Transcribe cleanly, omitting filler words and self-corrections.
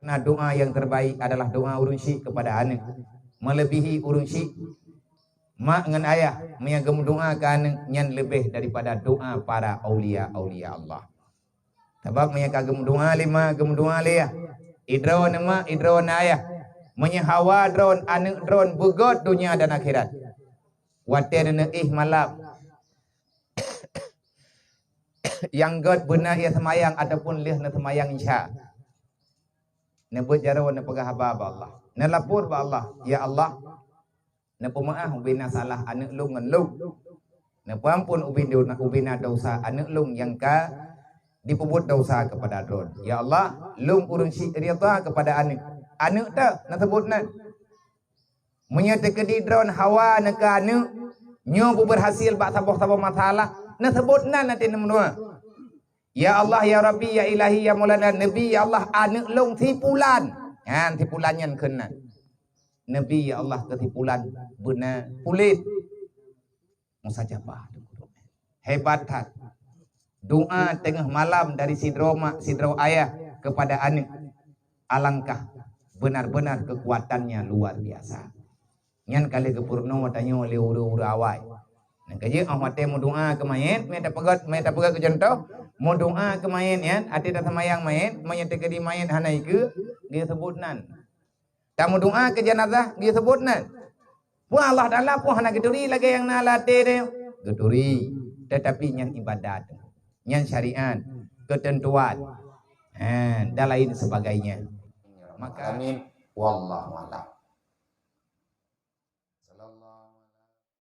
Nah, doa yang terbaik adalah doa urun syik kepada anak. Melebihi urun syik mak dengan ayah menyagam doa ke anak yang lebih daripada doa para aulia Allah. Sebab menyagam doa lima gem doa le idron mak idron ayah menyahawa drone anak drone bugot dunia dan akhirat. Waten malam yang god benar ia semayang ataupun lih na semayang isya. Nebut jaro na pagahaba ba Allah. Na lapor ba Allah, ya Allah. Na pemaah ubina salah anak lung ngan lung. Na pampun ubina dosa anak lung yang ka dipebut dosa kepada drone. Ya Allah, lung urun syik riyata kepada anak. Anak dah na sebut na. Menyatakan di drone hawa na ka anak nyo berhasil bak sabah masalah. Na sebut na nanti menua. Ya Allah, ya Rabbi, ya Ilahi, ya Maulana Nabi, ya Allah, anak long tipulan. Kan tipulannya kena. Nabi, ya Allah, ketipulan benar kulit. Musajabah. Hebat tak. Doa tengah malam dari sidro ayah kepada anak. Alangkah benar-benar kekuatannya luar biasa. Nyan kali kepurno tanya oleh uru-uru awai. Nah, kaji ahmate mau doa ke mayat, meta pegat ke contoh. Mau doa ke mayat ya, ada datang mayang mayat, mayat di mayat hanai ke, dia sebutnan. Tak mau doa ke jenazah, dia sebutnan. Wah Allah Taala pun hana geduri lagi yang nalate dia. Geduri, tetapi yang ibadat, yang syariat, ketentuan, dan lain sebagainya. Maka amin, wallahu a'lam.